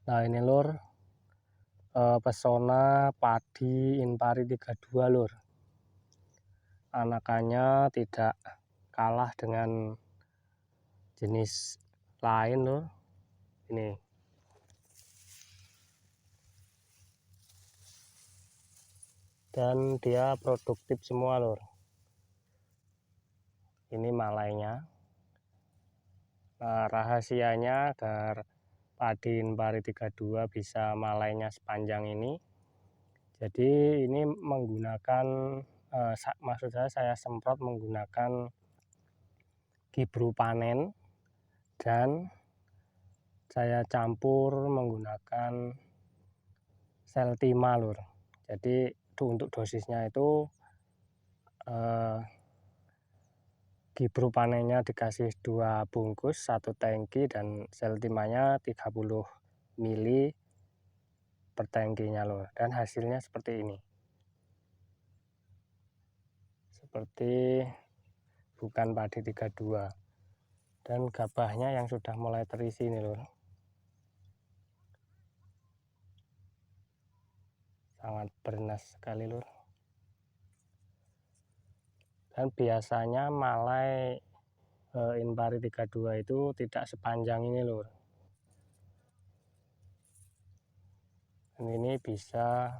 Nah ini lur, pesona padi Inpari 32 lur. Anakannya tidak kalah dengan jenis lain lur. Ini dan dia produktif semua lur. Ini malainya. Nah, rahasianya agar padi Inpari 32 bisa malainya sepanjang ini, jadi ini menggunakan maksud saya semprot menggunakan Gibru Panen dan saya campur menggunakan Seltima lur. Jadi untuk dosisnya itu Gibru Panennya dikasih 2 bungkus 1 tangki dan Seltimanya 30 mili per tangkinya lur. Dan hasilnya seperti ini. Seperti bukan padi 32. Dan gabahnya yang sudah mulai terisi nih lur. Sangat bernas sekali lur. Dan biasanya malai Inpari 32 itu tidak sepanjang ini lur. Dan ini bisa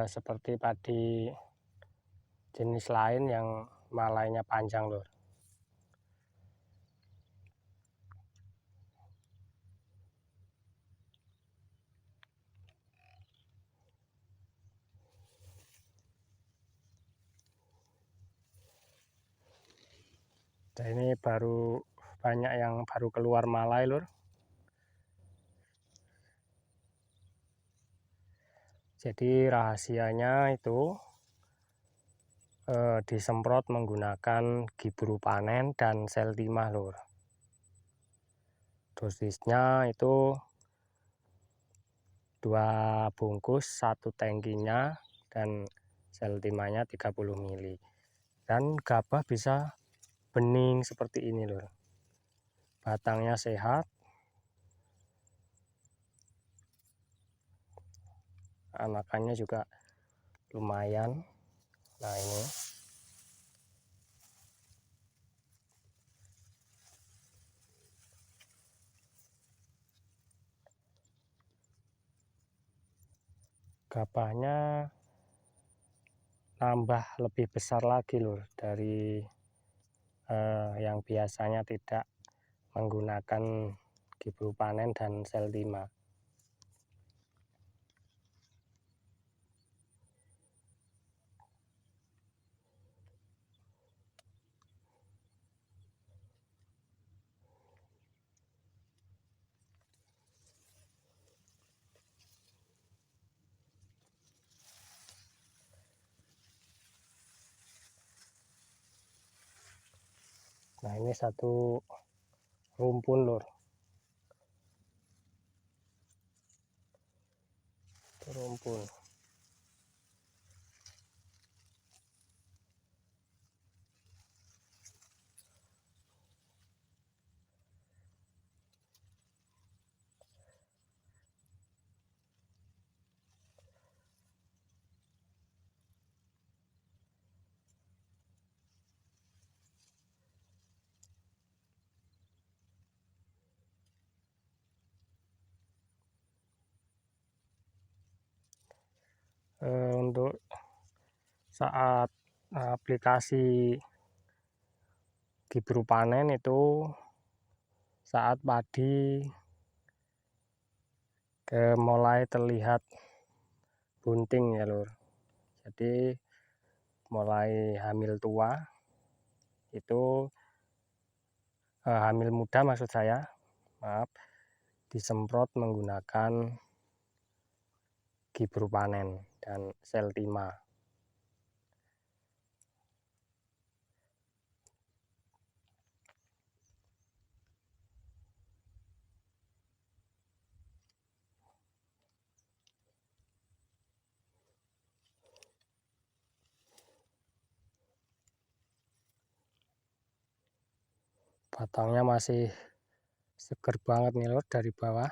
seperti padi jenis lain yang malainya panjang lur. Dan ini baru banyak yang baru keluar malai lur. Jadi rahasianya itu disemprot menggunakan Gibru Panen dan Seltima lur. Dosisnya itu 2 bungkus 1 tangkinya dan Seltimanya 30 mili. Dan gabah bisa bening seperti ini lur. Batangnya sehat. Anakannya juga lumayan. Nah ini gabahnya nambah lebih besar lagi lur dari yang biasanya tidak menggunakan Gibru Panen dan Seltima. Nah ini 1 rumpun lur. Rumpun. Untuk saat aplikasi Gibru Panen itu saat padi mulai terlihat bunting ya lur. Jadi mulai hamil tua itu hamil muda maksud saya, maaf, disemprot menggunakan Gibru Panen dan Seltima. Batangnya masih seger banget nih lur dari bawah.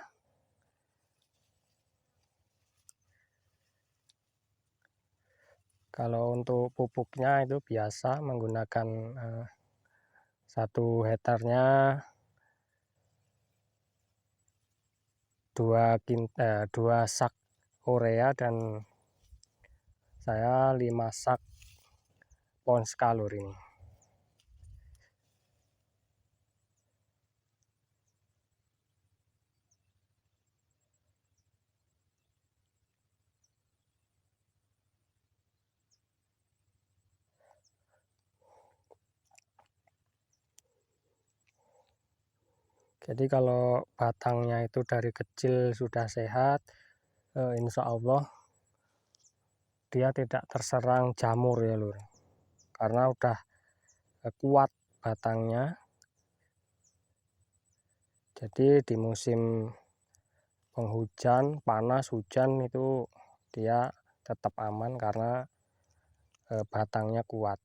Kalau untuk pupuknya itu biasa menggunakan 1 hektarnya 2 sak urea dan saya 5 sak Ponskalur ini. Jadi kalau batangnya itu dari kecil sudah sehat, insya Allah dia tidak terserang jamur ya lur, karena udah kuat batangnya. Jadi di musim penghujan, panas, hujan itu dia tetap aman karena batangnya kuat.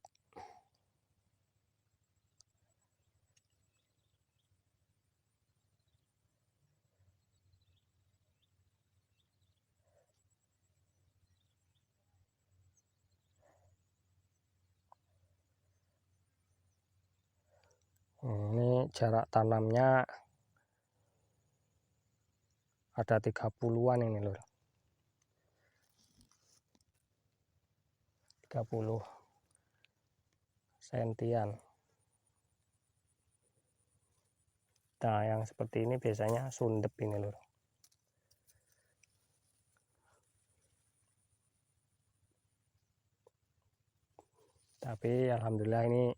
Ini jarak tanamnya ada 30-an ini lur, 30 sentian. Nah yang seperti ini biasanya sundep ini lur. Tapi alhamdulillah ini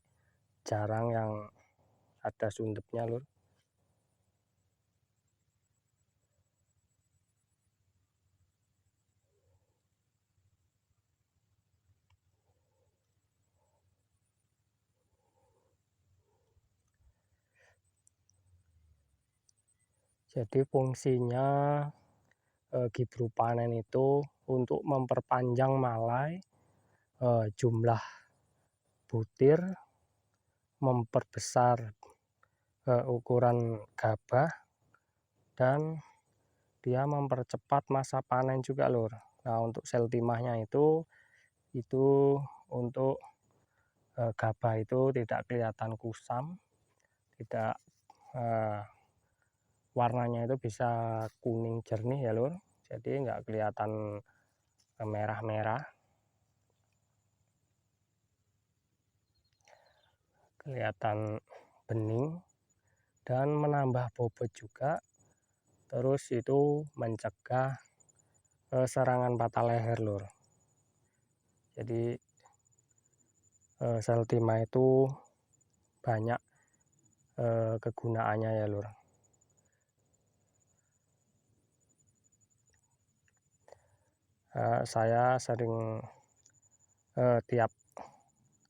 jarang yang ada sundepnya lur. Jadi fungsinya gibru panen itu untuk memperpanjang malai, jumlah butir, memperbesar ukuran gabah, dan dia mempercepat masa panen juga lur. Nah untuk sel timahnya itu untuk gabah itu tidak kelihatan kusam, tidak warnanya itu bisa kuning jernih ya lur, jadi nggak kelihatan merah-merah, kelihatan bening, dan menambah bobot juga. Terus itu mencegah serangan patah leher lur. Jadi sel timah itu banyak kegunaannya ya lur. Saya sering tiap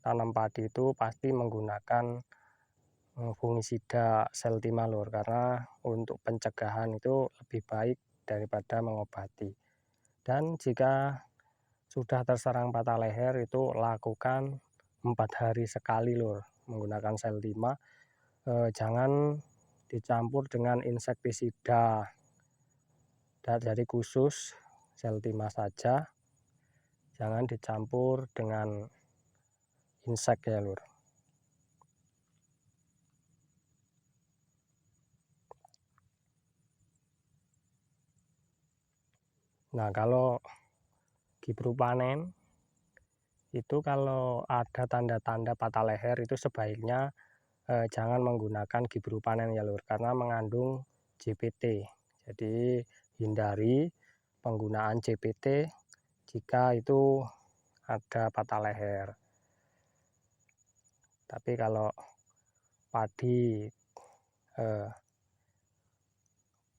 tanam padi itu pasti menggunakan fungisida sel timah lur, karena untuk pencegahan itu lebih baik daripada mengobati. Dan jika sudah terserang patah leher itu lakukan 4 hari sekali lur menggunakan sel timah. Jangan dicampur dengan insektisida, jadi khusus sel timah saja, jangan dicampur dengan insek ya lur. Nah kalau gibru panen itu kalau ada tanda-tanda patah leher itu sebaiknya jangan menggunakan gibru panen ya lur, karena mengandung JPT. Jadi hindari penggunaan JPT jika itu ada patah leher. Tapi kalau padi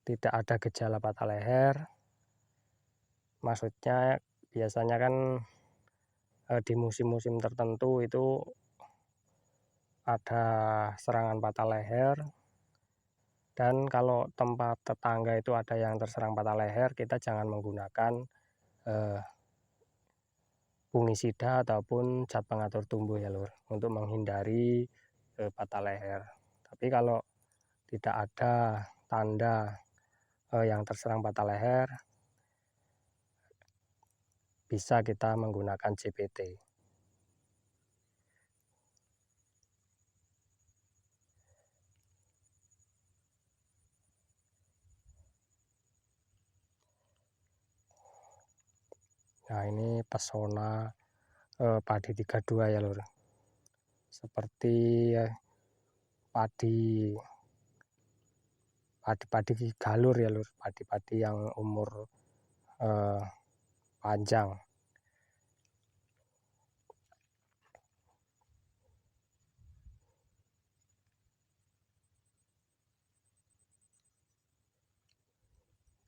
tidak ada gejala patah leher, maksudnya biasanya kan di musim-musim tertentu itu ada serangan patah leher, dan kalau tempat tetangga itu ada yang terserang patah leher, kita jangan menggunakan fungisida ataupun zat pengatur tumbuh ya lur, untuk menghindari patah leher. Tapi kalau tidak ada tanda yang terserang patah leher, bisa kita menggunakan JPT. Nah, ini pesona padi 32 ya lur, seperti padi galur ya lur, padi-padi yang umur panjang.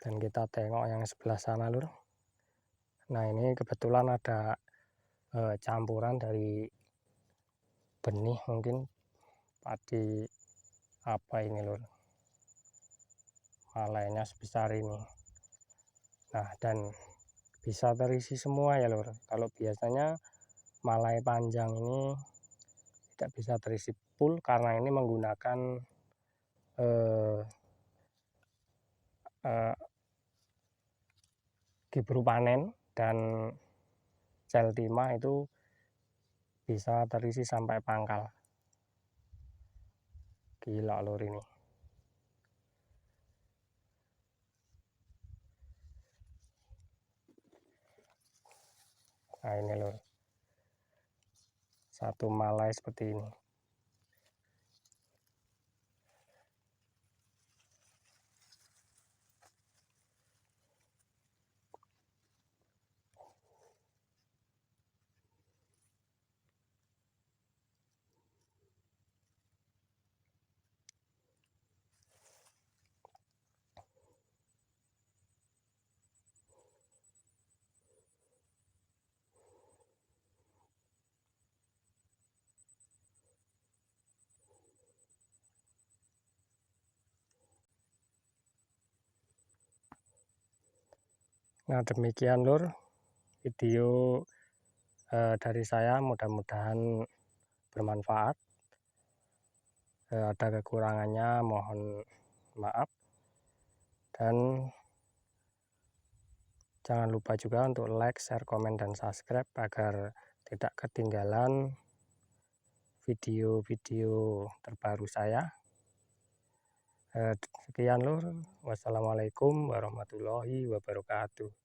Dan kita tengok yang sebelah sana lur. Nah, ini kebetulan ada campuran dari benih, mungkin padi apa ini lur, malainya sebesar ini. Nah, dan bisa terisi semua ya lur. Kalau biasanya malai panjang ini tidak bisa terisi full karena ini menggunakan gibru panen dan sel timah itu bisa terisi sampai pangkal. Gila lur ini. Nah, ini lur, satu malai seperti ini. Nah, demikian lur video dari saya, mudah-mudahan bermanfaat. Ada kekurangannya mohon maaf, dan jangan lupa juga untuk like, share, komen, dan subscribe agar tidak ketinggalan video-video terbaru saya. Sekian lur, wassalamualaikum warahmatullahi wabarakatuh.